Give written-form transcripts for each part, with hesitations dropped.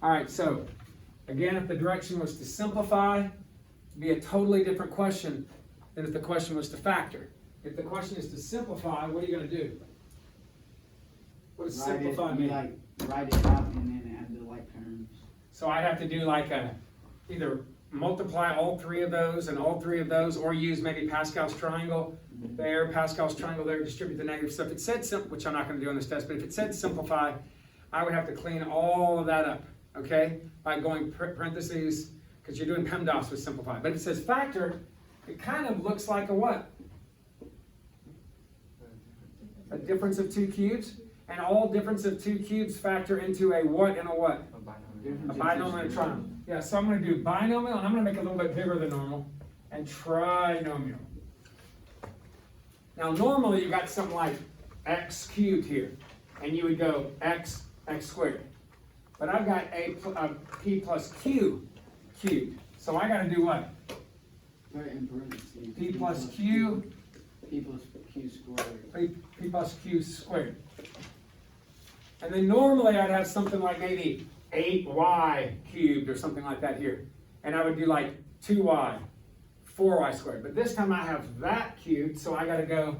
All right, so again, if the direction was to simplify, it'd be a totally different question than if the question was to factor. If the question is to simplify, what are you going to do? What does simplify mean? Like write it out and then add the like terms. So I have to do like either multiply all three of those and all three of those, or use maybe Pascal's triangle there, Pascal's triangle there, distribute the negative. So if it said simple, which I'm not going to do on this test, but if it said simplify, I would have to clean all of that up, okay, by going parentheses, because you're doing PEMDAS with simplify. But if it says factor, it kind of looks like a what? A difference of two cubes. And all difference of two cubes factor into a what and a what? A binomial and a trinomial. Yeah, so I'm going to do binomial, and I'm going to make it a little bit bigger than normal, and trinomial. Now, normally you got something like x cubed here, and you would go x squared. But I've got p plus q cubed. So I got to do what? Put in parentheses. P plus q. P plus q squared. P plus q squared. And then normally I'd have something like maybe 8y cubed or something like that here. And I would do like 2y, 4y squared. But this time I have that cubed, so I got to go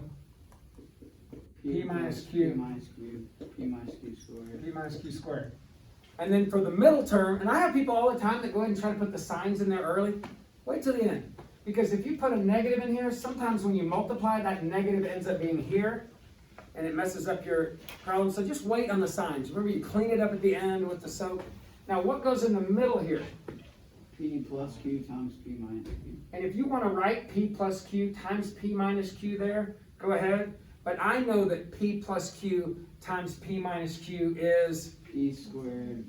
p minus q. P minus q. P minus q squared. P minus q squared. And then for the middle term, and I have people all the time that go ahead and try to put the signs in there early. Wait till the end. Because if you put a negative in here, sometimes when you multiply, that negative ends up being here. And it messes up your problem. So just wait on the signs. Remember, you clean it up at the end with the soap. Now, what goes in the middle here? P plus q times p minus q. And if you want to write p plus q times p minus q there, go ahead. But I know that p plus q times p minus q is? P squared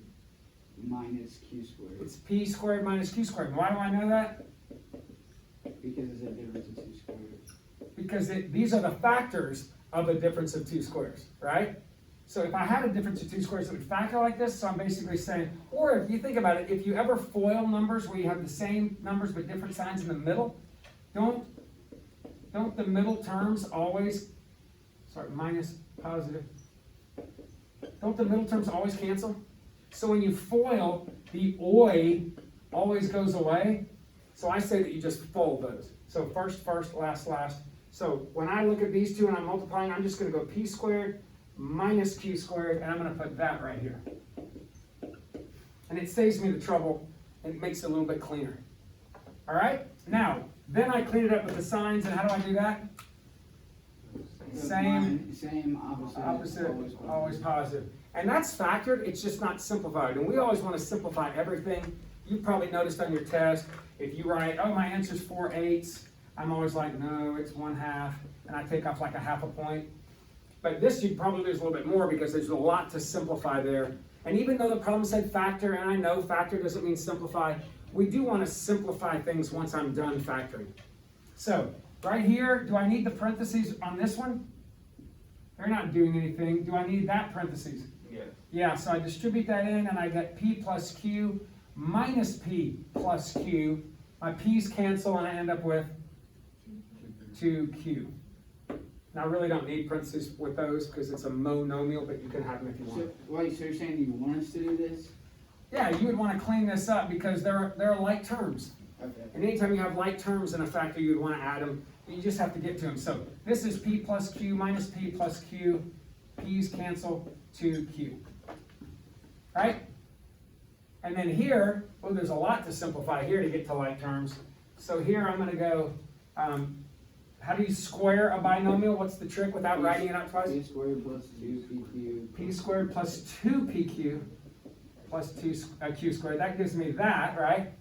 minus q squared. It's p squared minus q squared. Why do I know that? Because it's a difference of 2 squares. Because these are the factors of a difference of 2 squares, right? So if I had a difference of 2 squares, it would factor like this. So I'm basically saying, or if you think about it, if you ever FOIL numbers where you have the same numbers but different signs in the middle, don't the middle terms always, minus positive, don't the middle terms always cancel? So when you FOIL, the oi always goes away. So I say that you just fold those. So first, last. So when I look at these two and I'm multiplying, I'm just going to go p squared minus q squared, and I'm going to put that right here. And it saves me the trouble, and it makes it a little bit cleaner. All right? Now, then I clean it up with the signs, and how do I do that? Same, opposite, always positive. And that's factored, it's just not simplified. And we always want to simplify everything. You probably noticed on your test, if you write, oh, my answer's 4/8, I'm always like, no, it's 1/2, and I take off like a half a point. But this you probably lose a little bit more because there's a lot to simplify there. And even though the problem said factor, and I know factor doesn't mean simplify, we do want to simplify things once I'm done factoring. So, right here, do I need the parentheses on this one? They're not doing anything. Do I need that parentheses? Yes. Yeah, so I distribute that in, and I get p plus q minus p plus q. My p's cancel, and I end up with 2q. Now, I really don't need parentheses with those because it's a monomial, but you can have them if you want. So you're saying you want us to do this? Yeah, you would want to clean this up because there are like terms. Okay. And anytime you have like terms in a factor, you would want to add them. You just have to get to them. So this is p plus q minus p plus q. P's cancel, 2q. Right? And then here, well, there's a lot to simplify here to get to like terms. So here I'm going to go, how do you square a binomial? What's the trick without writing it out twice? P squared plus 2pq. P squared plus 2pq plus 2q squared. That gives me that, right?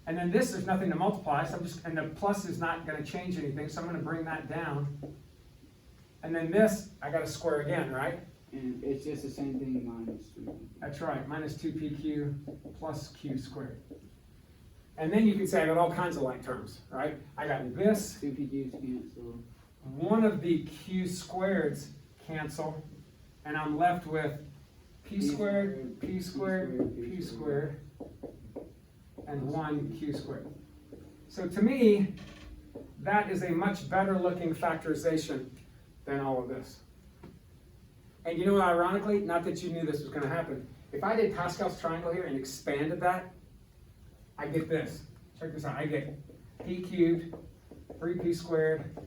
And then this, there's nothing to multiply, so and the plus is not going to change anything, so I'm going to bring that down. And then this, I got to square again, right? And it's just the same thing minus 2. That's right, minus 2pq plus q squared. And then you can say I got all kinds of like terms, right? I got this. 2pq's cancel. One of the q squareds cancel, and I'm left with p squared, p squared, p squared, and 1q squared. So to me, that is a much better looking factorization than all of this. And you know what, ironically, not that you knew this was gonna happen, if I did Pascal's triangle here and expanded that, I get this. Check this out, I get p cubed, 3p squared,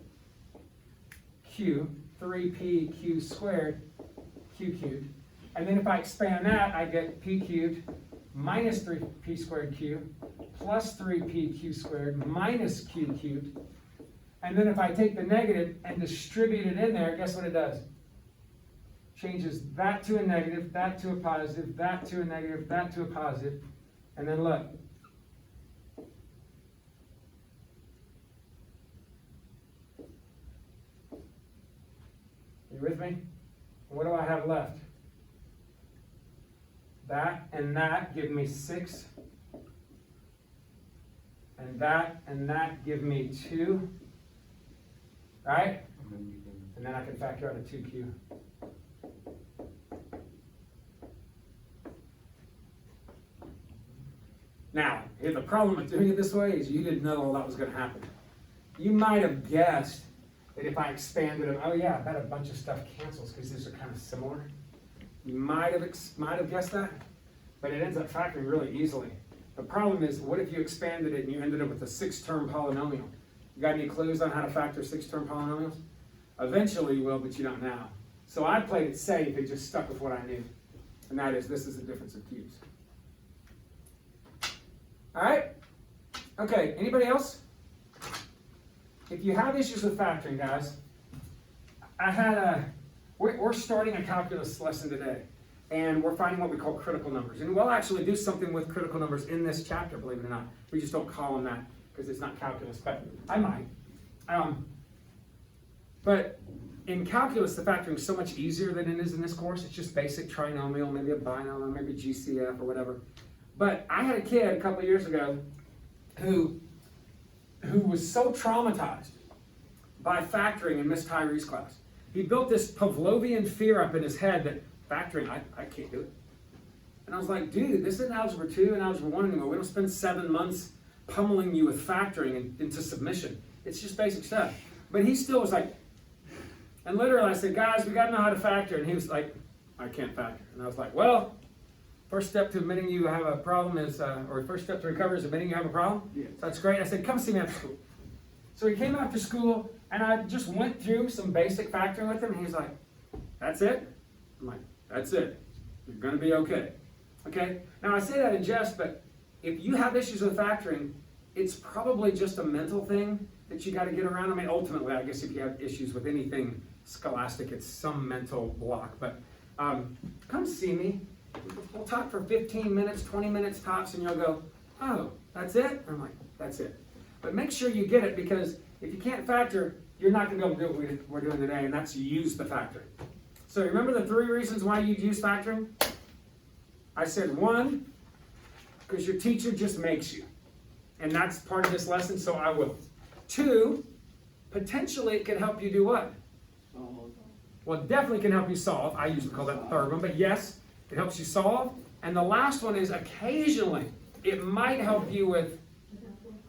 q, 3pq squared, q cubed. And then if I expand that, I get p cubed minus 3p squared q plus 3pq squared minus q cubed. And then if I take the negative and distribute it in there, guess what it does? Changes that to a negative, that to a positive, that to a negative, that to a positive. And then look. You with me? What do I have left? That and that give me 6. And that give me 2. Right? And then I can factor out a 2q. Now, the problem with doing it this way is you didn't know all that was going to happen. You might have guessed that if I expanded them, oh yeah, I bet a bunch of stuff cancels because these are kind of similar. You might have guessed that, but it ends up factoring really easily. The problem is, what if you expanded it and you ended up with a 6-term polynomial? You got any clues on how to factor 6-term polynomials? Eventually you will, but you don't now. So I played it safe and just stuck with what I knew. And that is, this is the difference of cubes. All right? Okay, anybody else? If you have issues with factoring, guys, we're starting a calculus lesson today. And we're finding what we call critical numbers. And we'll actually do something with critical numbers in this chapter, believe it or not. We just don't call them that because it's not calculus, but I might. But in calculus, the factoring is so much easier than it is in this course. It's just basic trinomial, maybe a binomial, maybe GCF or whatever. But I had a kid a couple of years ago who was so traumatized by factoring in Miss Tyree's class. He built this Pavlovian fear up in his head that factoring, I can't do it. And I was like, dude, this isn't Algebra 2 and Algebra 1 anymore. We don't spend 7 months pummeling you with factoring into submission. It's just basic stuff. But he still was like, and literally I said, guys, we got to know how to factor. And he was like, I can't factor. And I was like, well, first step to admitting you have a problem is, or first step to recovery is admitting you have a problem. Yes. So that's great. I said, come see me after school. So he came after school, and I just went through some basic factoring with him, and he's like, that's it? I'm like, that's it. You're going to be okay. Okay? Now, I say that in jest, but if you have issues with factoring, it's probably just a mental thing that you got to get around. I mean, ultimately, I guess if you have issues with anything scholastic, it's some mental block. But come see me. We'll talk for 15 minutes, 20 minutes tops, and you'll go, oh, that's it? I'm like, that's it. But make sure you get it, because if you can't factor, you're not going to be able to do what we're doing today, and that's use the factoring. So remember the 3 reasons why you'd use factoring? I said 1, because your teacher just makes you. And that's part of this lesson, so I will. 2, potentially it can help you do what? Solve. Well, it definitely can help you solve. I usually call that the 3rd one, but yes, it helps you solve. And the last one is occasionally it might help you with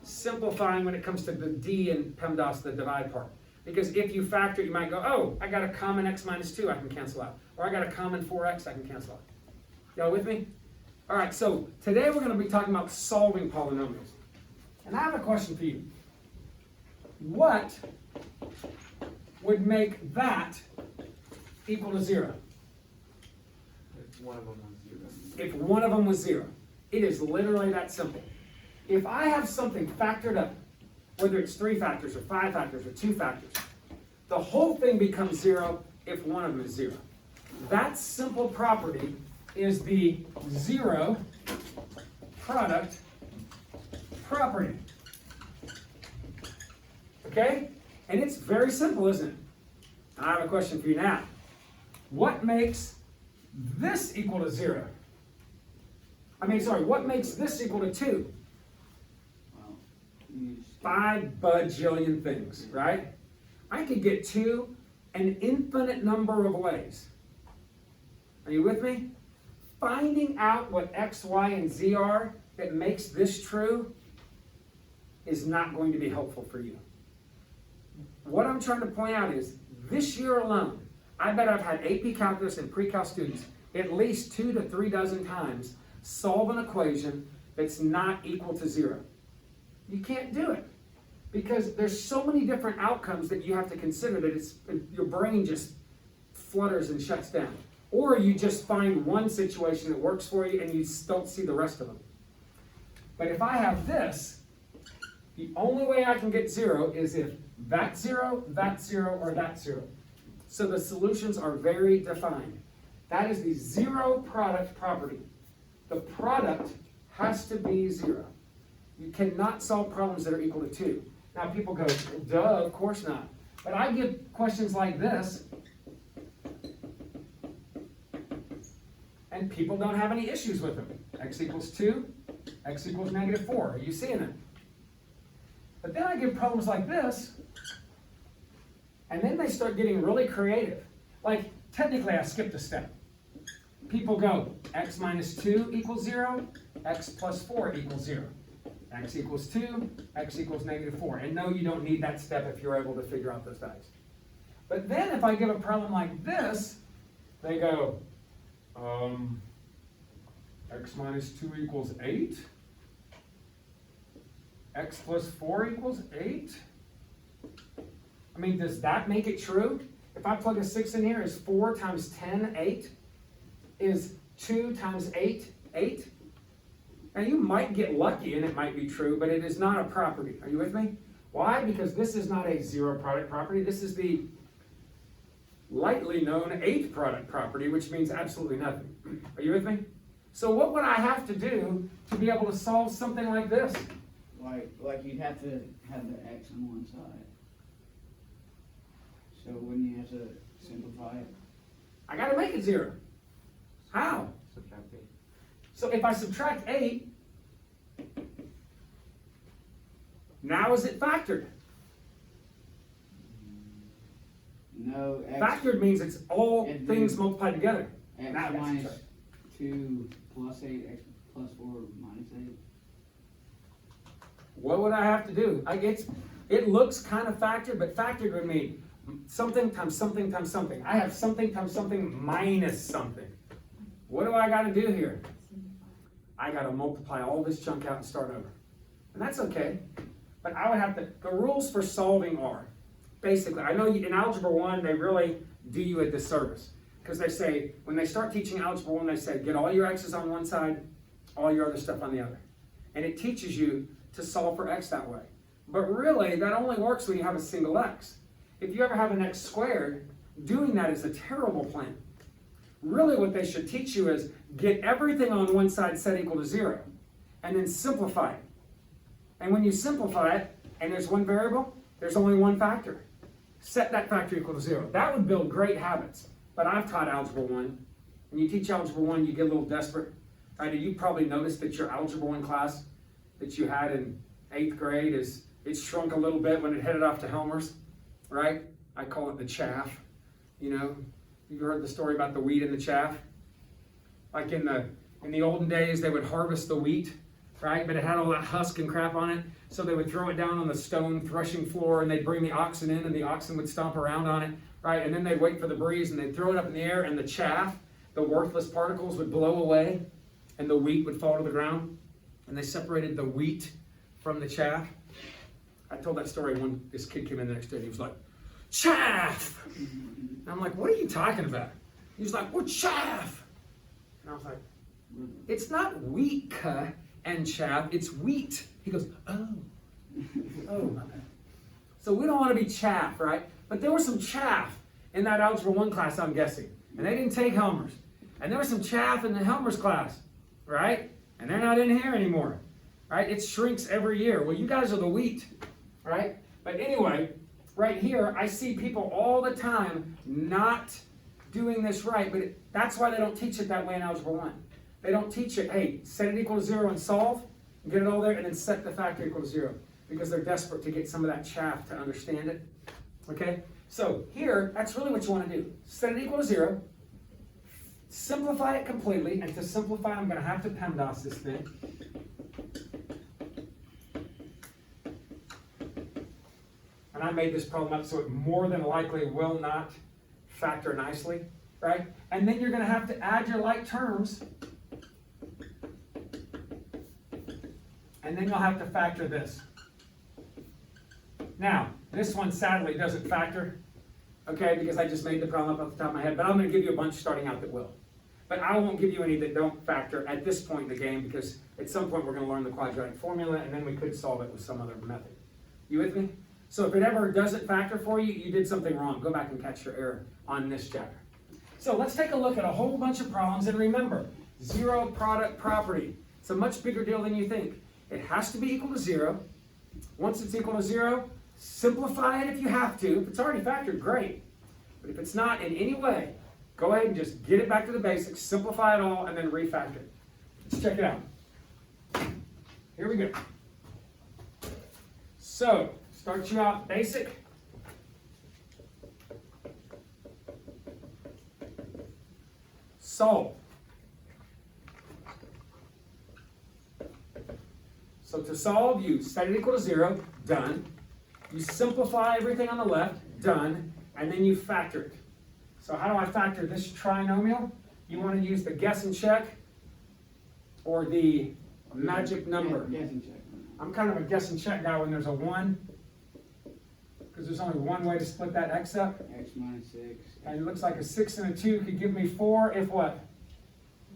simplifying when it comes to the D in PEMDAS, the divide part. Because if you factor, you might go, oh, I got a common x minus 2 I can cancel out. Or I got a common 4x I can cancel out. Y'all with me? All right, so today we're going to be talking about solving polynomials. And I have a question for you. What would make that equal to 0? If one of them was 0. If one of them was 0. It is literally that simple. If I have something factored up, whether it's 3 factors or 5 factors or 2 factors, the whole thing becomes 0 if one of them is 0. That simple property is the 0 product property. Okay? And it's very simple, isn't it? I have a question for you now. What makes this equal to 0? What makes this equal to 2? Well, 5 bajillion things, right? I could get 2 an infinite number of ways. Are you with me? Finding out what x, y, and z are that makes this true is not going to be helpful for you. What I'm trying to point out is, this year alone, I bet I've had AP Calculus and Pre-Cal students at least 2 to 3 dozen times solve an equation that's not equal to 0. You can't do it because there's so many different outcomes that you have to consider that your brain just flutters and shuts down. Or you just find one situation that works for you and you don't see the rest of them. But if I have this, the only way I can get 0 is if that's 0, or that's 0. So the solutions are very defined. That is the zero product property. The product has to be 0. You cannot solve problems that are equal to 2. Now people go, duh, of course not. But I give questions like this, and people don't have any issues with them. X equals 2, x equals -4. Are you seeing it? But then I give problems like this, and then they start getting really creative. Like, technically I skipped a step. People go, x minus 2 equals 0, x plus 4 equals 0. X equals 2, x equals -4. And no, you don't need that step if you're able to figure out those values. But then if I give a problem like this, they go, x minus 2 equals 8, x plus 4 equals 8. I mean, does that make it true? If I plug a 6 in here, is 4 times 10, 8? Is 2 times 8, 8? Now you might get lucky and it might be true, but it is not a property. Are you with me? Why? Because this is not a zero product property. This is the lightly known 8 product property, which means absolutely nothing. Are you with me? So what would I have to do to be able to solve something like this? Like you'd have to have the x on one side. So wouldn't you have to simplify it? I got to make it 0. How? Subtract 8. So if I subtract 8, now is it factored? No, x. Factored means it's all And things then multiplied together. X Now I gotta minus subtract. 2 plus 8, x plus 4 minus 8. What would I have to do? It looks kind of factored, but factored would mean something times something times something. I have something times something minus something. What do I got to do here? I got to multiply all this chunk out and start over. And that's okay. But I would have to, the rules for solving are, basically, I know in Algebra 1, they really do you a disservice. Because they say, when they start teaching Algebra 1, they say, get all your x's on one side, all your other stuff on the other. And it teaches you to solve for x that way. But really, that only works when you have a single x. If you ever have an x squared, doing that is a terrible plan. Really what they should teach you is get everything on one side set equal to 0, and then simplify it. And when you simplify it, and there's one variable, there's only one factor. Set that factor equal to 0. That would build great habits. But I've taught Algebra 1. When you teach Algebra 1, you get a little desperate. Right? You probably noticed that your Algebra 1 class that you had in 8th grade it shrunk a little bit when it headed off to Helmer's, right? I call it the chaff. You know, you heard the story about the wheat and the chaff? Like in the olden days, they would harvest the wheat, right? But it had all that husk and crap on it. So they would throw it down on the stone threshing floor, and they'd bring the oxen in, and the oxen would stomp around on it, right? And then they'd wait for the breeze, and they'd throw it up in the air, and the chaff, the worthless particles, would blow away, and the wheat would fall to the ground. And they separated the wheat from the chaff. I told that story when this kid came in the next day, and he was like, chaff! And I'm like, what are you talking about? He was like, well, chaff! And I was like, it's not wheat and chaff, it's wheat. He goes, oh, my bad. So we don't want to be chaff, right? But there was some chaff in that Algebra 1 class, I'm guessing. And they didn't take Helmer's. And there was some chaff in the Helmer's class, right? And they're not in here anymore, right? It shrinks every year. Well, you guys are the wheat, right? But anyway, right here, I see people all the time not doing this right, but that's why they don't teach it that way in Algebra 1. They don't teach it, hey, set it equal to 0 and solve, and get it all there, and then set the factor equal to 0, because they're desperate to get some of that chaff to understand it, okay? So here, that's really what you want to do. Set it equal to 0, simplify it completely, and to simplify, I'm going to have to PEMDAS this thing. And I made this problem up so it more than likely will not factor nicely, right? And then you're gonna have to add your like terms, and then you'll have to factor this. Now, this one sadly doesn't factor, okay, because I just made the problem up off the top of my head, but I'm gonna give you a bunch starting out that will. But I won't give you any that don't factor at this point in the game, because at some point we're gonna learn the quadratic formula, and then we could solve it with some other method. You with me? So if it ever doesn't factor for you, you did something wrong. Go back and catch your error on this chapter. So let's take a look at a whole bunch of problems, and remember, zero product property. It's a much bigger deal than you think. It has to be equal to 0. Once it's equal to 0, simplify it if you have to. If it's already factored, great. But if it's not in any way, go ahead and just get it back to the basics, simplify it all, and then refactor it. Let's check it out. Here we go. So, start you out basic. Solve. So to solve, you set it equal to 0, done. You simplify everything on the left, done, and then you factor it. So how do I factor this trinomial? You want to use the guess and check or the magic number. Guess and check. I'm kind of a guess and check guy when there's a 1, because there's only one way to split that x up. X minus 6. And it looks like a 6 and a 2 could give me 4 if what?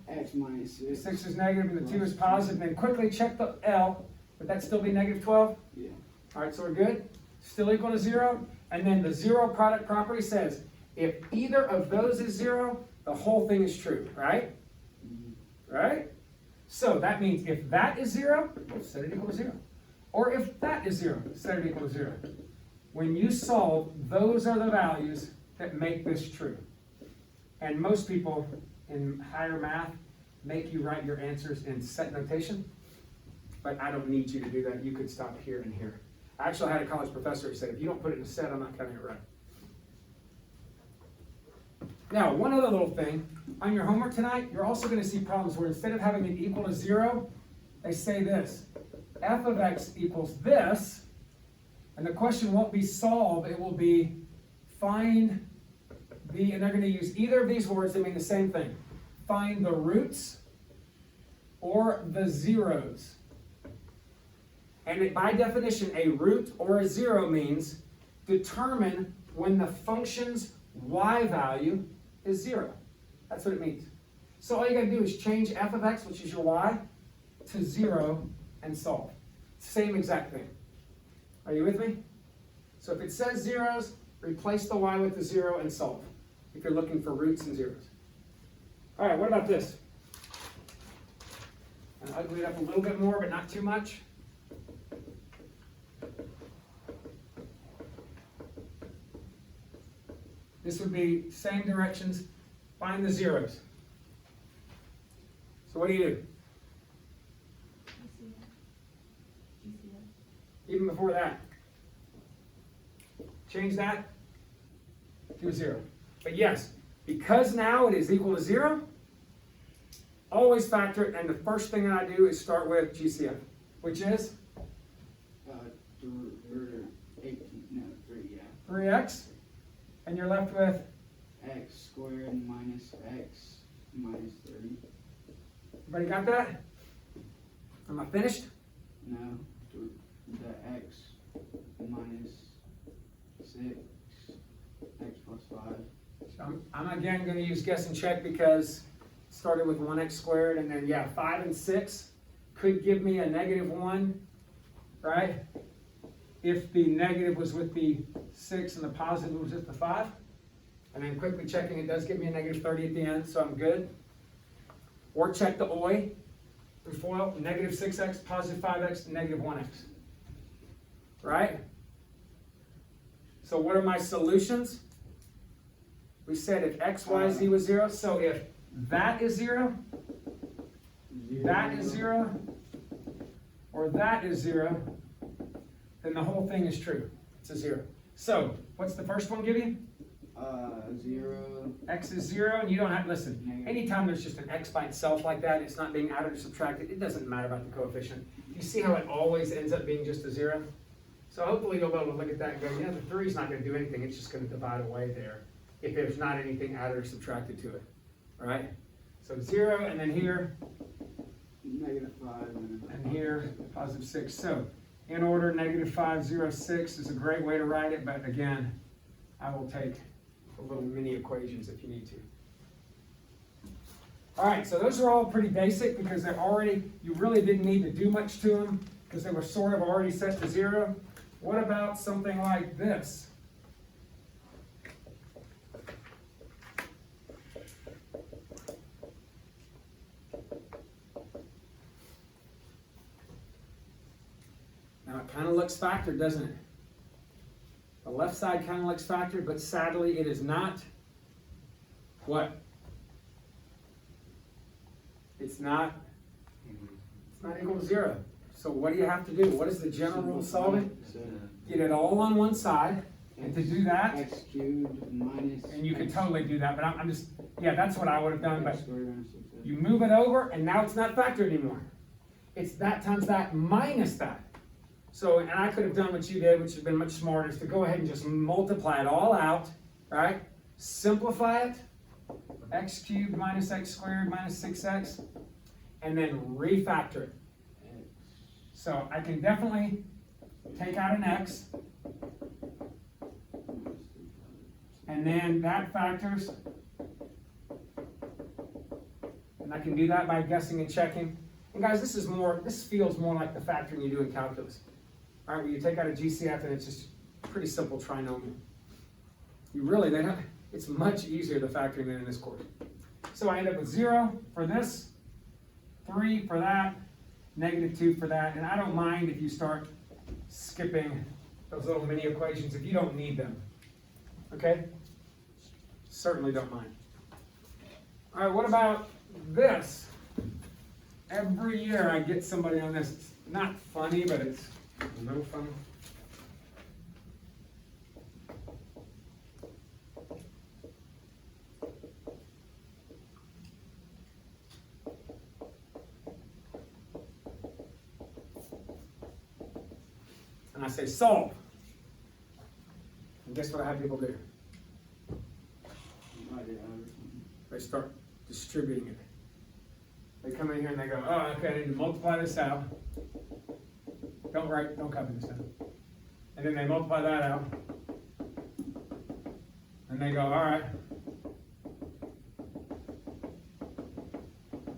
X minus 6. 6 is negative and the 2 is positive. Then quickly check the L. Would that still be negative 12? Yeah. All right, so we're good. Still equal to 0. And then the zero product property says if either of those is 0, the whole thing is true, right? Right? So that means if that is 0, set it equal to 0. Or if that is 0, set it equal to 0. When you solve, those are the values that make this true. And most people in higher math make you write your answers in set notation. But I don't need you to do that. You could stop here and here. I actually had a college professor who said, if you don't put it in a set, I'm not counting it right. Now, one other little thing. On your homework tonight, you're also going to see problems where instead of having it equal to 0, they say this. F of x equals this. And the question won't be solve. It will be find the, and they're going to use either of these words that mean the same thing. Find the roots or the zeros. And by definition, a root or a 0 means determine when the function's y value is 0. That's what it means. So all you gotta do is change f of x, which is your y, to 0 and solve. Same exact thing. Are you with me? So if it says zeros, replace the y with the 0 and solve. If you're looking for roots and zeros. All right, what about this? And ugly it up a little bit more, but not too much. This would be same directions, find the zeros. So what do you do? Even before that. Change that to a 0. But yes, because now it is equal to 0, always factor it, and the first thing that I do is start with GCF, which is? 3x, and you're left with? X squared minus x minus 30. Everybody got that? Am I finished? No, the x minus 6, x plus 5. So I'm again going to use guess and check because it started with 1x squared, and then, yeah, 5 and 6 could give me a negative 1, right? If the negative was with the 6 and the positive was with the 5. And then quickly checking, it does give me a negative 30 at the end, so I'm good. Or check the OI, the FOIL, negative 6x, positive 5x, negative 1x. Right? So what are my solutions? We said if x, y, z was 0, so if that is 0, that is 0, or that is 0, then the whole thing is true. It's a 0. So, what's the first one give you? 0. X is 0, and you don't have, listen, anytime there's just an x by itself like that, it's not being added or subtracted, it doesn't matter about the coefficient. You see how it always ends up being just a 0? So hopefully you'll be able to look at that and go, yeah, the 3 is not going to do anything, it's just going to divide away there. if there's not anything added or subtracted to it, right? So 0, and then here, -5, and here, +6. So in order, -5, 0, 6 is a great way to write it, but again, I will take the little mini equations if you need to. All right, so those are all pretty basic because they're already, you really didn't need to do much to them because they were sort of already set to 0. What about something like this? Now it kind of looks factored, doesn't it? The left side kind of looks factored, but sadly it is not. What? It's not equal to 0. So what do you have to do? What is the general rule of solving? Get it all on one side, and to do that, x cubed minus. and you can totally do that, but I'm just, yeah, that's what I would have done, but x squared minus 6x. you move it over, and now it's not factored anymore. It's that times that minus that. So, and I could have done what you did, which has been much smarter, is to go ahead and just multiply it all out, right? Simplify it, x cubed minus x squared minus 6x, and then refactor it. So I can definitely take out an x, and then that factors, and I can do that by guessing and checking. And guys, this feels more like the factoring you do in calculus. All right, where you take out a GCF and it's just pretty simple trinomial. It's much easier to factoring than in this course. So I end up with 0 for this, 3 for that, -2 for that, and I don't mind if you start skipping those little mini equations if you don't need them. Okay? Certainly don't mind. All right, what about this? Every year I get somebody on this. It's not funny, but it's a little funny. And I say solve. And guess what I have people do? They start distributing it. They come in here and they go, oh, okay, I need to multiply this out. Don't copy this down. And then they multiply that out. And they go, all right.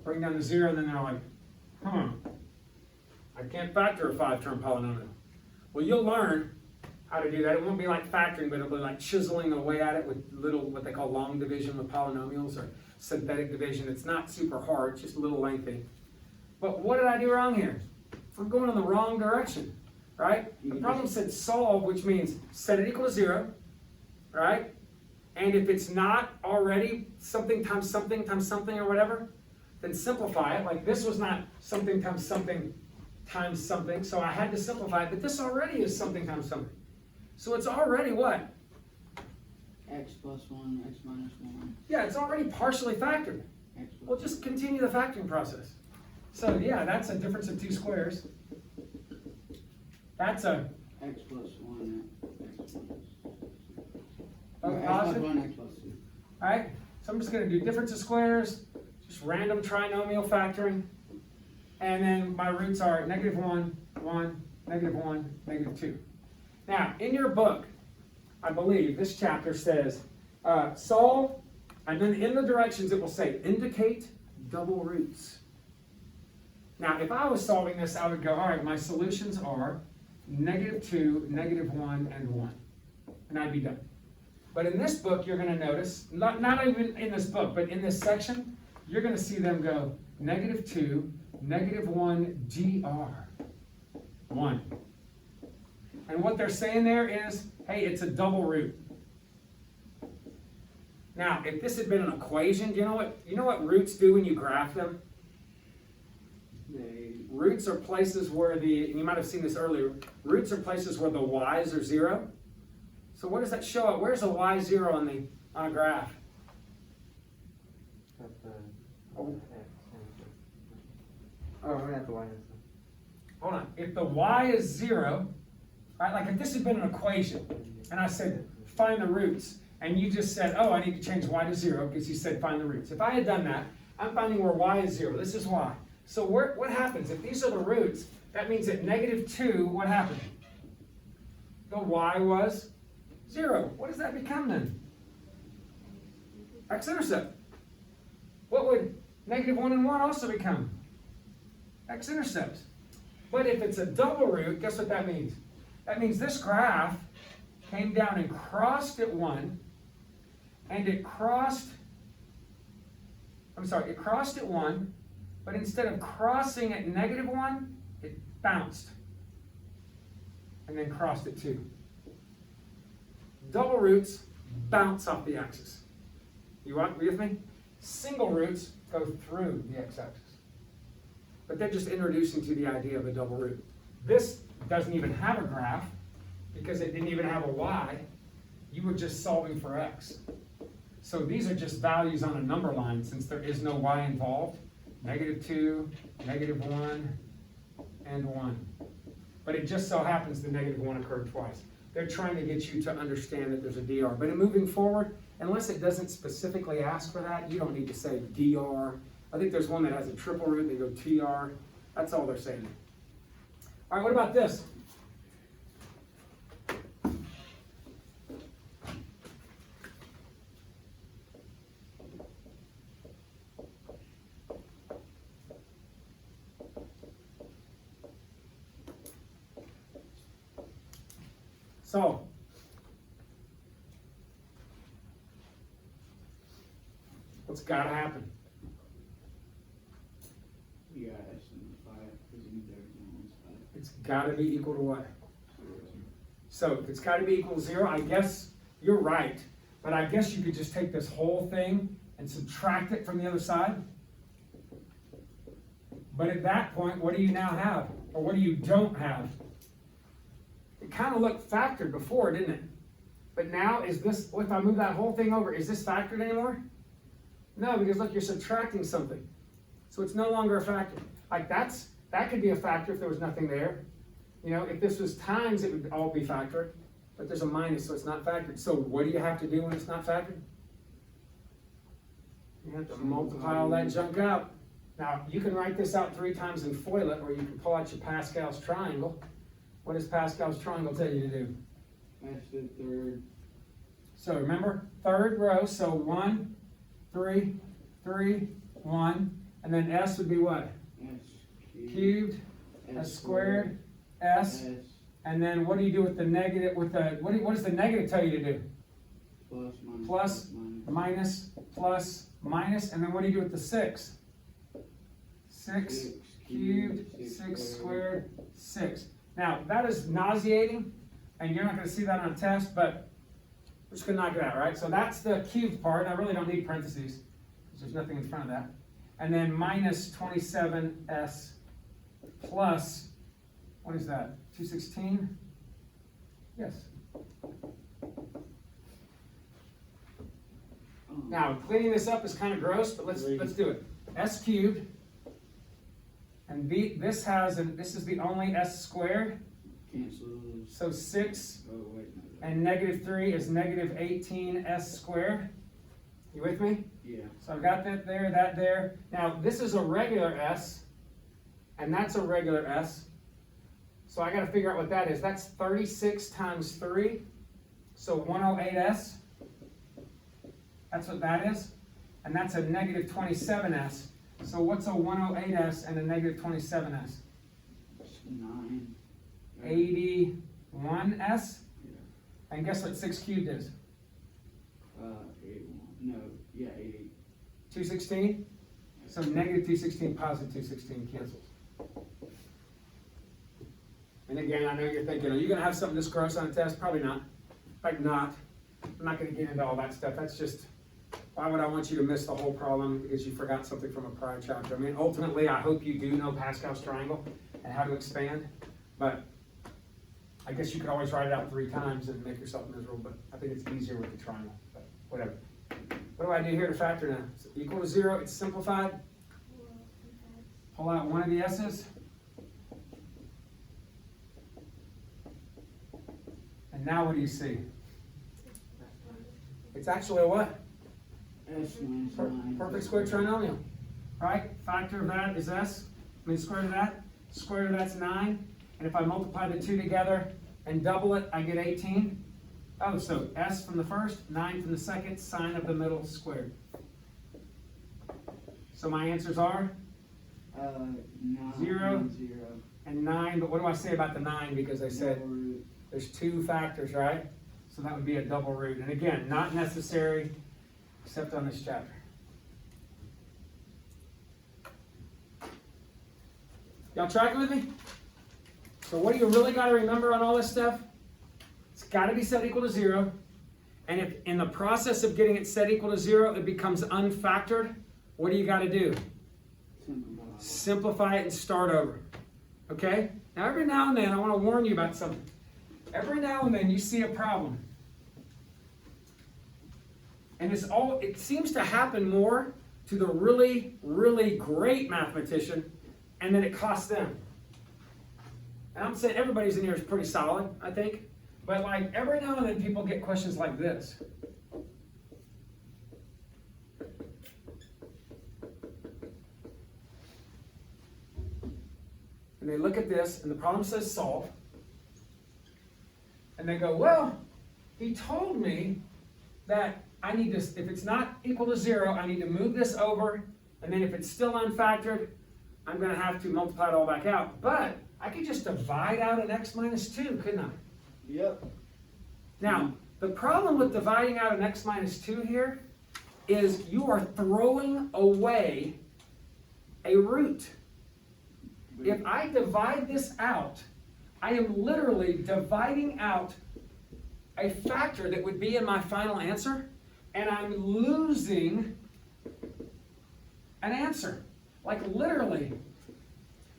Bring down to 0, and then they're like, I can't factor a 5-term polynomial. Well, you'll learn how to do that. It won't be like factoring, but it'll be like chiseling away at it with little, what they call long division with polynomials or synthetic division. It's not super hard, it's just a little lengthy. But what did I do wrong here? We're going in the wrong direction, right? The problem said solve, which means set it equal to 0, right? And if it's not already something times something times something or whatever, then simplify it. Like this was not something times something, so I had to simplify it, but this already is something times something. So it's already what? X plus 1, x minus 1. Yeah, it's already partially factored. We'll just continue the factoring process. So yeah, that's a difference of 2 squares. That's a X plus 1, x minus both x positive. plus 1, x plus 2. All right, so I'm just going to do difference of squares, just random trinomial factoring, and then my roots are -1, 1, -1, -2. Now, in your book, I believe this chapter says solve, and then in the directions it will say indicate double roots. Now, if I was solving this, I would go, all right, my solutions are -2, -1, and 1, and I'd be done. But in this book, you're going to notice, not even in this book, but in this section, you're going to see them go -2, -1, dr, 1. And what they're saying there is, hey, it's a double root. Now, if this had been an equation, you know what roots do when you graph them? Roots are places where and you might have seen this earlier, roots are places where the y's are 0. So what does that show up? Where's a y0 on a graph? We have the y. Hold on. If the y is 0, right, like if this had been an equation, and I said, find the roots, and you just said, oh, I need to change y to 0 because you said find the roots. If I had done that, I'm finding where y is 0. This is y. So what happens? If these are the roots, that means at -2, what happened? The y was 0. What does that become then? X-intercept. What would -1 and 1 also become? X-intercepts. But if it's a double root, guess what that means? That means this graph came down and crossed at 1, and it crossed at 1, but instead of crossing at -1, it bounced, and then crossed at 2. Double roots bounce off the axis. You with me? Single roots go through the x-axis. But they're just introducing to the idea of a double root. This doesn't even have a graph because it didn't even have a y. You were just solving for x. So these are just values on a number line since there is no y involved. -2, -1, and 1. But it just so happens the -1 occurred twice. They're trying to get you to understand that there's a dr. But in moving forward, unless it doesn't specifically ask for that, you don't need to say dr. I think there's one that has a triple root, they go tr. That's all they're saying. All right, what about this? So, what's got to happen? You gotta simplify it, because you need everything on one side. It's got to be equal to what? So, if it's got to be equal to 0, I guess you're right. But I guess you could just take this whole thing and subtract it from the other side. But at that point, what do you now have? Or what do you don't have? It kind of looked factored before, didn't it? But now, is this, if I move that whole thing over, is this factored anymore? No, because look, you're subtracting something. So it's no longer a factor. Like that could be a factor if there was nothing there. You know, if this was times, it would all be factored. But there's a minus, so it's not factored. So what do you have to do when it's not factored? You have to multiply all that junk out. Now, you can write this out 3 times and FOIL it, or you can pull out your Pascal's triangle. What does Pascal's triangle tell you to do? That's the third. So remember, third row, so 1, 3, 3, 1, and then S would be what? S Cubed, S squared, S, and then what do you do with the negative, what does the negative tell you to do? Plus, minus, plus, minus, and then what do you do with the 6? 6 cubed, 6 squared, 6. Now, that is nauseating, and you're not going to see that on a test, but we're just going to knock it out, right? So that's the cubed part. I really don't need parentheses, because there's nothing in front of that. And then minus 27s plus, what is that, 216? Yes. Now, cleaning this up is kind of gross, but let's do it. S cubed. And this is the only s squared. Cancels. So 6 Oh, wait, no. and -3 is -18s squared. You with me? Yeah. So I've got that there. Now this is a regular s, and that's a regular s. So I got to figure out what that is. That's 36 times 3, so 108s. That's what that is. And that's a -27s. So what's a 108s and a -27s? 9. 81s. Yeah. And guess what 6 cubed is? 81. No, yeah, 88. 216? So -216, positive 216 cancels. And again, I know you're thinking, are you going to have something this gross on a test? Probably not. In fact, not. I'm not going to get into all that stuff. That's just, why would I want you to miss the whole problem because you forgot something from a prior chapter? I mean, ultimately, I hope you do know Pascal's triangle and how to expand, but I guess you could always write it out 3 times and make yourself miserable, but I think it's easier with the triangle, but whatever. What do I do here to factor now? So equal to 0, it's simplified. Pull out one of the s's. And now what do you see? It's actually a what? S minus 9. Perfect square trinomial, right? Factor of that is s, square root of that. Square root of that's 9. And if I multiply the two together and double it, I get 18. Oh, so s from the first, 9 from the second, sine of the middle squared. So my answers are 9, 0, 0. and 9. But what do I say about the 9? Because I said Double root. there's two factors, right? So that would be a double root. And again, not necessary except on this chapter. Y'all tracking with me? So what do you really got to remember on all this stuff? It's got to be set equal to 0. And if in the process of getting it set equal to 0, it becomes unfactored, what do you got to do? Simplify it and start over. Okay? Now every now and then, I want to warn you about something. Every now and then you see a problem. And it seems to happen more to the really, really great mathematician, and then it costs them. And I'm saying everybody's in here is pretty solid, I think. But like every now and then people get questions like this. And they look at this, and the problem says solve. And they go, well, he told me that I need to, if it's not equal to 0, I need to move this over, and then if it's still unfactored, I'm going to have to multiply it all back out. But I could just divide out an x minus 2, couldn't I? Yep. Now, the problem with dividing out an x minus 2 here is you are throwing away a root. If I divide this out, I am literally dividing out a factor that would be in my final answer, and I'm losing an answer. Like literally,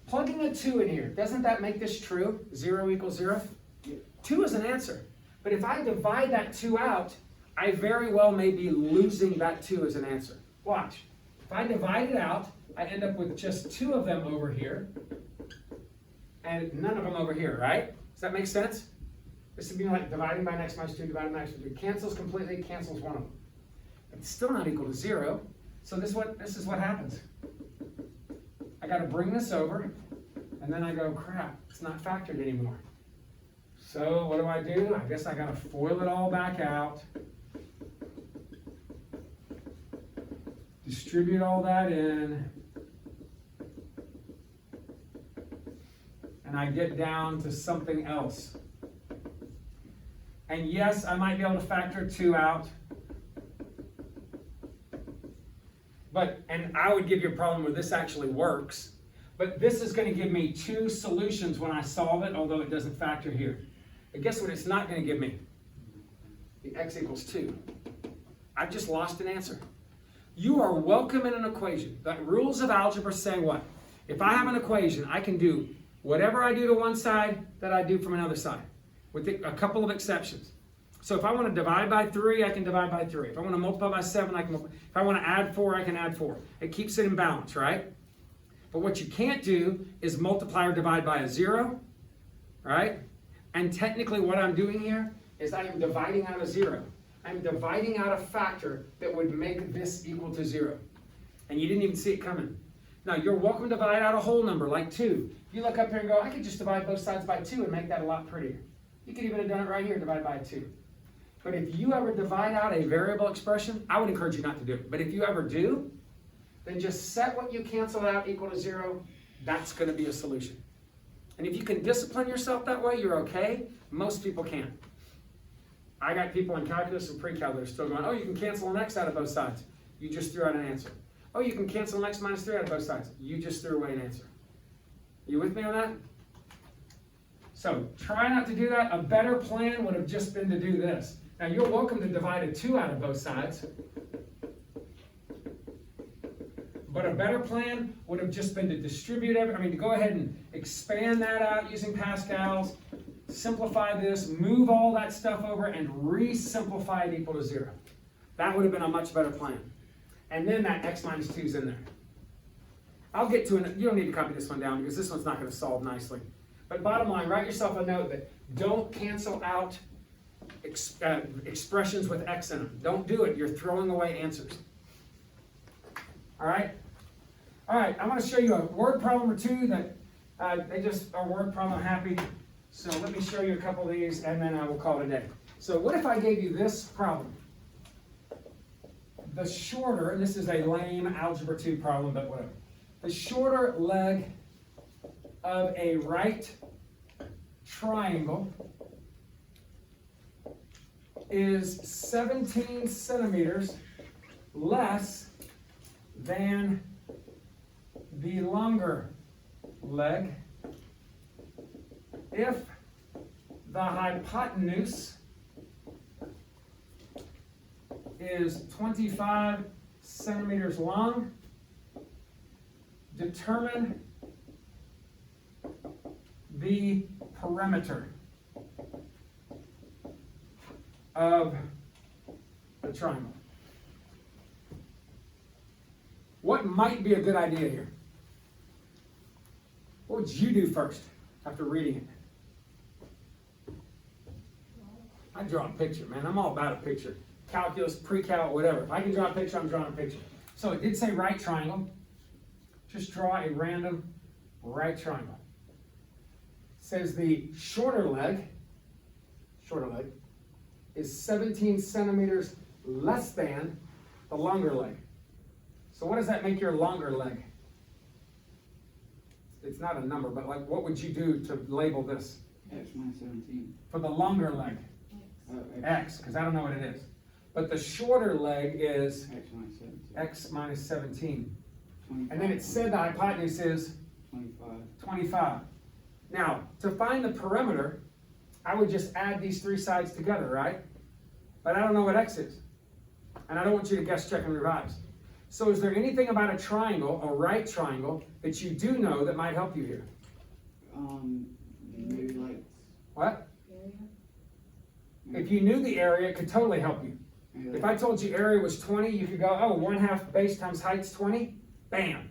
plugging a 2 in here, doesn't that make this true? 0 equals 0? 2 is an answer. But if I divide that 2 out, I very well may be losing that 2 as an answer. Watch. If I divide it out, I end up with just 2 of them over here, and none of them over here, right? Does that make sense? This would be like dividing by an x minus 2, dividing by an x minus 2. Cancels completely, cancels one of them. But it's still not equal to 0. So this is what happens. I got to bring this over, and then I go, crap, it's not factored anymore. So what do? I guess I got to FOIL it all back out. Distribute all that in. And I get down to something else. And yes, I might be able to factor 2 out. And I would give you a problem where this actually works. But this is going to give me 2 solutions when I solve it, although it doesn't factor here. But guess what it's not going to give me? The x equals 2. I've just lost an answer. You are welcome in an equation. The rules of algebra say what? If I have an equation, I can do whatever I do to one side that I do from another side, with a couple of exceptions. So if I want to divide by 3, I can divide by 3. If I want to multiply by 7, I can multiply. If I want to add 4, I can add 4. It keeps it in balance, right? But what you can't do is multiply or divide by a 0, right? And technically what I'm doing here is I am dividing out a 0. I'm dividing out a factor that would make this equal to 0. And you didn't even see it coming. Now, you're welcome to divide out a whole number, like 2. If you look up here and go, I could just divide both sides by 2 and make that a lot prettier. You could even have done it right here, divide by 2. But if you ever divide out a variable expression, I would encourage you not to do it. But if you ever do, then just set what you cancel out equal to 0. That's going to be a solution. And if you can discipline yourself that way, you're okay. Most people can't. I got people in calculus and pre-calculus still going, oh, you can cancel an x out of both sides. You just threw out an answer. Oh, you can cancel an x minus 3 out of both sides. You just threw away an answer. You with me on that? So try not to do that. A better plan would have just been to do this. Now you're welcome to divide a 2 out of both sides. But a better plan would have just been to distribute to go ahead and expand that out using Pascal's, simplify this, move all that stuff over, and re-simplify it equal to 0. That would have been a much better plan. And then that x minus 2 is in there. I'll get to it. You don't need to copy this one down because this one's not going to solve nicely. But bottom line, write yourself a note that don't cancel out expressions with X in them. Don't do it, you're throwing away answers. All right? All right, I'm gonna show you a word problem or two that they just are word problem happy. So let me show you a couple of these and then I will call it a day. So what if I gave you this problem? The shorter, and this is a lame algebra 2 problem, but whatever. The shorter leg of a right triangle is 17 centimeters less than the longer leg if the hypotenuse is 25 centimeters long. Determine the perimeter of the triangle. What might be a good idea here? What would you do first after reading it? I draw a picture, man. I'm all about a picture. Calculus, pre-cal, whatever. If I can draw a picture, I'm drawing a picture. So it did say right triangle. Just draw a random right triangle. It says the shorter leg is 17 centimeters less than the longer leg. So what does that make your longer leg? It's not a number, but like what would you do to label this? X minus 17. For the longer leg, X, because I don't know what it is. But the shorter leg is X minus 17. X minus 17. 25. And then it said the hypotenuse is 25. 25. Now, to find the perimeter, I would just add these three sides together, right? But I don't know what X is. And I don't want you to guess, check, and revise. So is there anything about a triangle, a right triangle, that you do know that might help you here? Maybe like. What? Maybe, If you knew the area, it could totally help you. maybe If like, I told you area was 20, you could go, oh, 1/2 base times height's 20. Bam.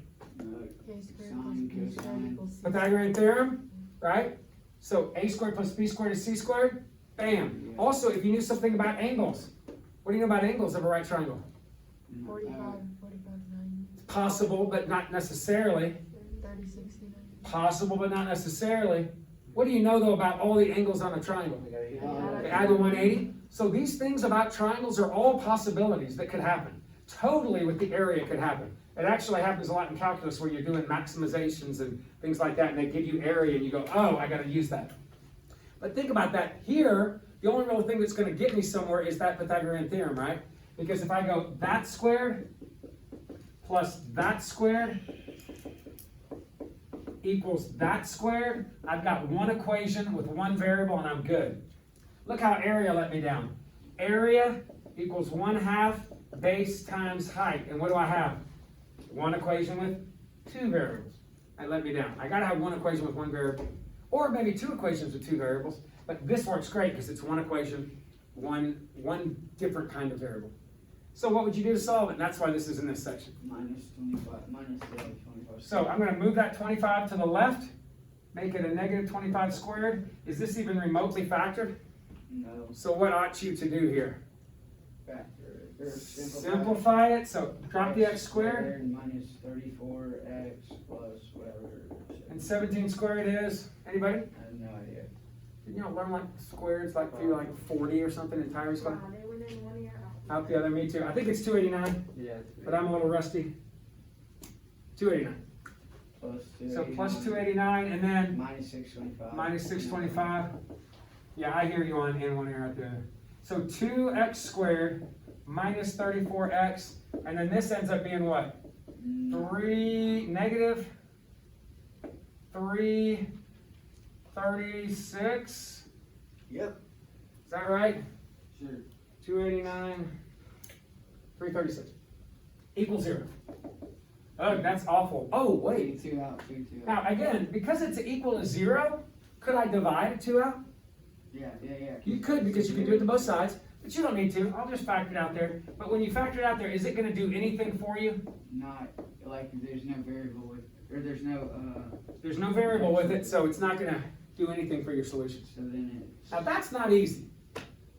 sine, cosine. Pythagorean theorem, right? So a squared plus b squared is c squared. Bam. Yeah. Also, if you knew something about angles, what do you know about angles of a right triangle? 45, 90, Possible, but not necessarily. 30, 60, 90. Possible, but not necessarily. What do you know though about all the angles on a triangle? They add to 180. So these things about triangles are all possibilities that could happen. Totally with the area could happen. It actually happens a lot in calculus where you're doing maximizations and things like that, and they give you area and you go, oh, I gotta use that. But think about that. Here, the only real thing that's gonna get me somewhere is that Pythagorean theorem, right? Because if I go that squared plus that squared equals that squared, I've got one equation with one variable and I'm good. Look how area let me down. Area equals 1/2 base times height. And what do I have? One equation with two variables. That let me down. I gotta have one equation with one variable. Or maybe two equations with two variables. But this works great because it's one equation, one different kind of variable. So what would you do to solve it? And that's why this is in this section. Minus 25. Minus 25. So I'm going to move that 25 to the left, make it a negative 25 squared. Is this even remotely factored? No. So what ought you to do here? Factor. Or Simplify it. So drop the x squared. Minus 34x plus whatever. And 17 squared is, anybody? I have no idea. Didn't you learn like squares like for like 40 or something in Tyrese class? Wow, they went in 1 year Out the other, me too. I think it's 289, Yeah. but I'm a little rusty. 289. Plus 2. So plus 289 and then Minus 625. minus 625. Yeah, I hear you on N1 here right there. So 2x squared minus 34x, and then this ends up being what? 336. Yep. Is that right? Sure. 289, 336. Equals 0. Oh, that's awful. Oh, wait. 2 out. 2 out. Now, again, because it's equal to 0, could I divide a 2 out? Yeah. You could, because you can do it to both sides, but you don't need to. I'll just factor it out there. But when you factor it out there, is it going to do anything for you? Not like there's no variable with, or there's no, There's no variable with it, so it's not going to do anything for your solutions. so then it's Now, that's not easy.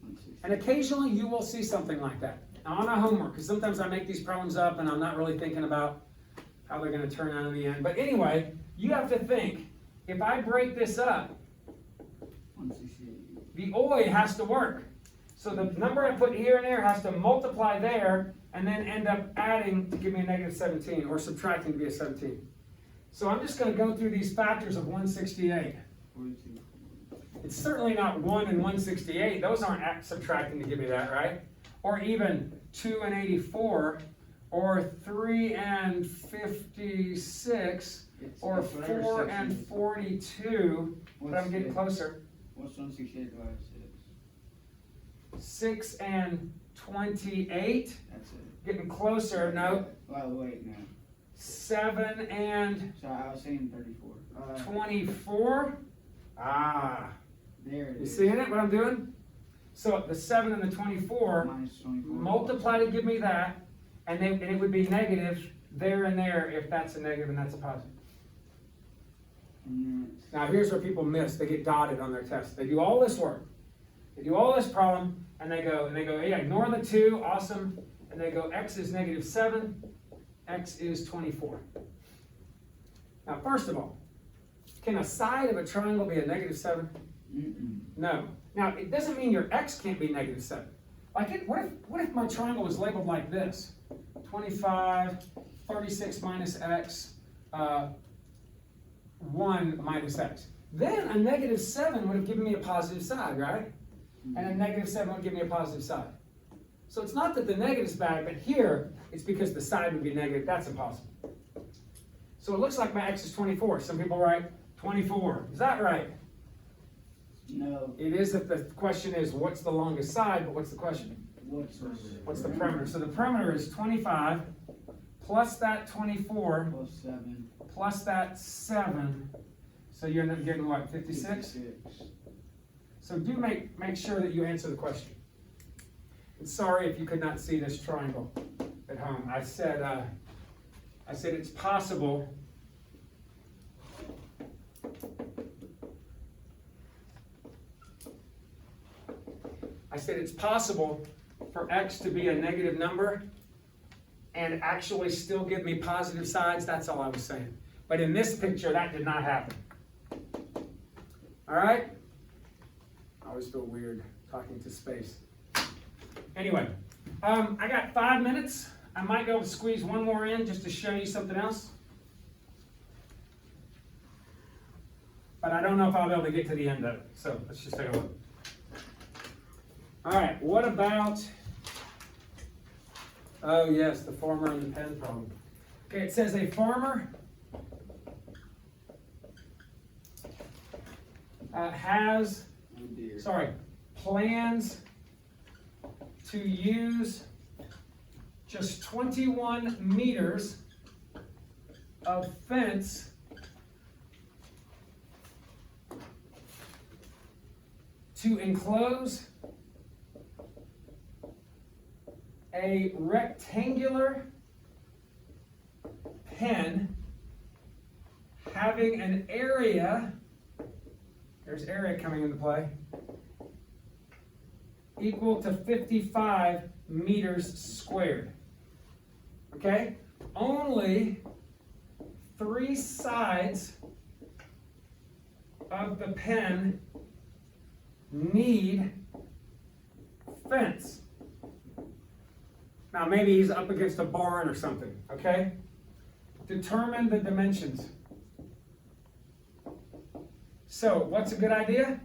160. And occasionally you will see something like that. Now, on our homework, because sometimes I make these problems up and I'm not really thinking about how they're going to turn out in the end. But anyway, you have to think, if I break this up, 168. the OI has to work. So the number I put here and there has to multiply there and then end up adding to give me a negative 17 or subtracting to be a 17. So I'm just going to go through these factors of 168. 42. It's certainly not 1 and 168. Those aren't subtracting to give me that, right? Or even 2 and 84, or 3 and 56, or It's whatever 4 section and it's- 42, but I'm getting What's- closer. What's 168 divided by 6? 6 and 28, That's it. getting closer. No, Well, wait, no. 7 and So I was saying 34. 24. Ah, There it you is. seeing it, what I'm doing? So the 7 and the 24, Minus 24. multiply to give me that, and it would be negative there and there if that's a negative and that's a positive. And then it's Now here's where people miss, they get dotted on their test. They do all this work, they do all this problem, and they go, yeah, ignore the 2, awesome, and they go, x is negative 7, x is 24. Now first of all, can a side of a triangle be a negative 7? Mm-mm. No. Now, it doesn't mean your x can't be negative 7. Like, what if my triangle was labeled like this? 25, 36 minus x, 1 minus x. Then a negative 7 would have given me a positive side, right? And a negative 7 would give me a positive side. So it's not that the negative's bad, but here, it's because the side would be negative. That's impossible. So it looks like my x is 24. Some people write 24. Is that right? No. It is that the question is, what's the longest side, but what's the question? What's the perimeter? So the perimeter is 25 plus that 24 Plus 7. plus that 7. So you end up getting what, 56? 56. So do make sure that you answer the question. And sorry if you could not see this triangle at home. I said it's possible. I said it's possible for x to be a negative number and actually still give me positive sides. That's all I was saying. But in this picture, that did not happen. All right? I always feel weird talking to space. Anyway, I got 5 minutes. I might be able to squeeze one more in just to show you something else. But I don't know if I'll be able to get to the end of it. So let's just take a look. All right, what about, oh yes, the farmer and the pen problem. Okay, it says a farmer has, Oh dear. plans to use just 21 meters of fence to enclose a rectangular pen having an area, there's area coming into play, equal to 55 meters squared. Okay? Only 3 sides of the pen need fence. Now maybe he's up against a barn or something, okay? Determine the dimensions. So, what's a good idea?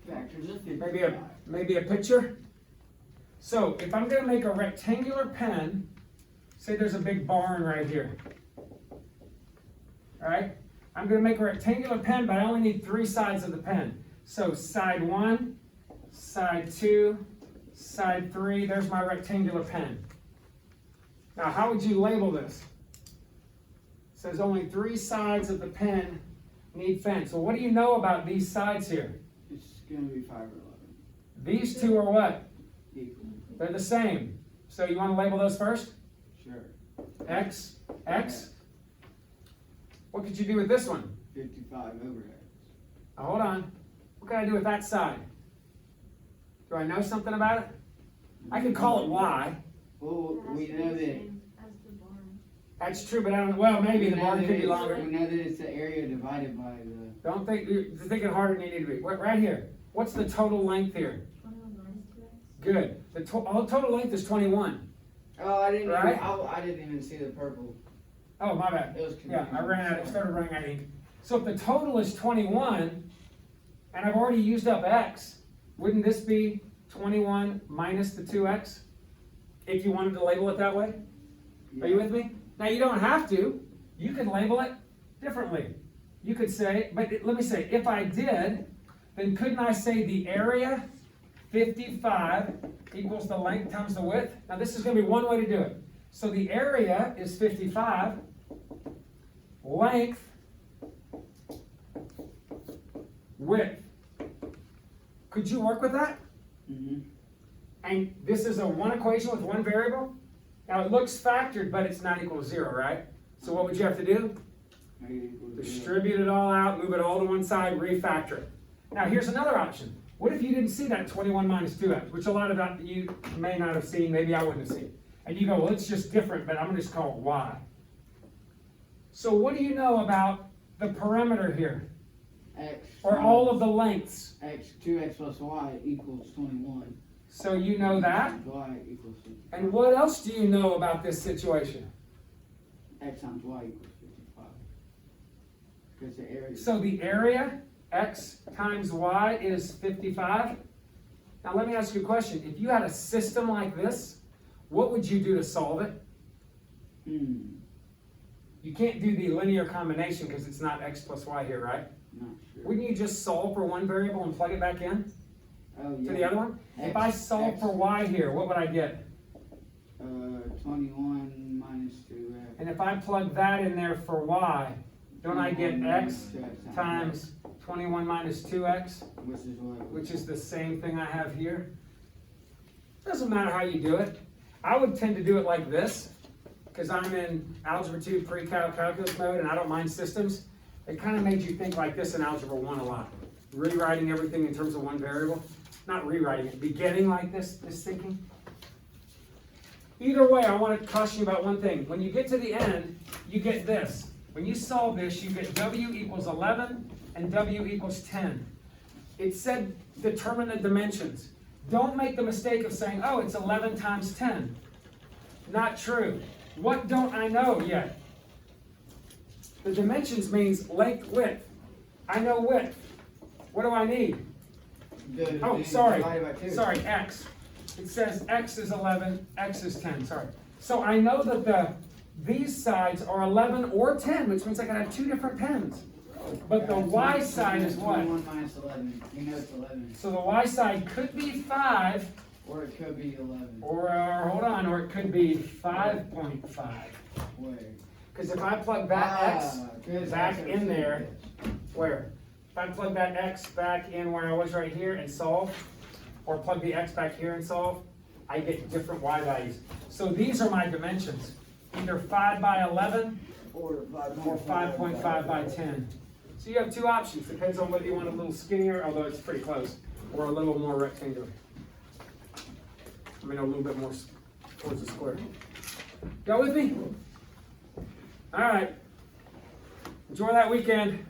Factors of 55. Maybe a picture. So, if I'm gonna make a rectangular pen, say there's a big barn right here. All right? I'm gonna make a rectangular pen, but I only need 3 sides of the pen. So, side 1, side 2, side 3, there's my rectangular pen. Now, how would you label this? It says only 3 sides of the pen need fence. Well, what do you know about these sides here? It's going to be 5 or 11. These two are what? Equal. They're the same. So you want to label those first? Sure. X, X. What could you do with this one? 55 overheads. Now, hold on. What can I do with that side? Do I know something about it? I can call it y. Well, It has we to be know the that. same as the barn. That's true, but I don't, well, maybe the barn could be longer. We know that it's the area divided by the. Don't think, you're thinking harder than you need to be. Right here. What's the total length here? 21 minus 2x. Good. The total length is 21. Oh, I didn't. Right? I didn't even see the purple. Oh, my bad. It was Yeah, I confusing. started running out of ink. So if the total is 21, and I've already used up x, wouldn't this be 21 minus the 2x? If you wanted to label it that way? Are you with me? Now you don't have to. You could label it differently. You could say, but let me say, if I did, then couldn't I say the area 55 equals the length times the width? Now this is going to be one way to do it. So the area is 55, length, width. Could you work with that? Mm-hmm. And this is a one equation with one variable. Now it looks factored, but it's not equal to 0, right? So what would you have to do? Distribute it all out, move it all to one side, refactor it. Now here's another option. What if you didn't see that 21 minus 2x, which a lot of you may not have seen, maybe I wouldn't have seen. And you go, well, it's just different, but I'm going to just call it y. So what do you know about the perimeter here? X. Or all of the lengths? X, 2x plus y equals 21. So you know that? Times y equals 55. And what else do you know about this situation? X times y equals 55. Because the area. So the area, x times y, is 55. Now let me ask you a question. If you had a system like this, what would you do to solve it? You can't do the linear combination because it's not x plus y here, right? Not sure. Wouldn't you just solve for one variable and plug it back in Oh, to yeah. the other one? If I solve for y here, what would I get? 21 minus 2x. And if I plug that in there for y, don't I get 21 x minus 2x times 21 minus 2x? Which is what? Which is the same thing I have here. Doesn't matter how you do it. I would tend to do it like this, because I'm in Algebra 2 pre-calc calculus mode and I don't mind systems. It kind of made you think like this in Algebra 1 a lot. Rewriting everything in terms of one variable. Not rewriting it, beginning like this thinking. Either way, I want to caution you about one thing. When you get to the end, you get this. When you solve this, you get w equals 11 and w equals 10. It said determine the dimensions. Don't make the mistake of saying, oh, it's 11 times 10. Not true. What don't I know yet? The dimensions means length, width. I know width. What do I need? Oh, sorry, sorry, x. It says x is 11, x is 10, sorry. So I know that these sides are 11 or 10, which means I can have two different pens. But the y side is what? 21 minus 11. You know it's 11. So the y side could be 5, Or it could be 11. or hold on, or it could be 5.5. Where? Because if I plug that x good. back in there, where? If I plug that x back in where I was right here and solve, or plug the x back here and solve, I get different y values. So these are my dimensions, either 5 by 11 Or or 5.5 by 10. So you have two options, depends on whether you want a little skinnier, although it's pretty close, or a little more rectangular. I mean, a little bit more towards the square. Y'all with me? All right. Enjoy that weekend.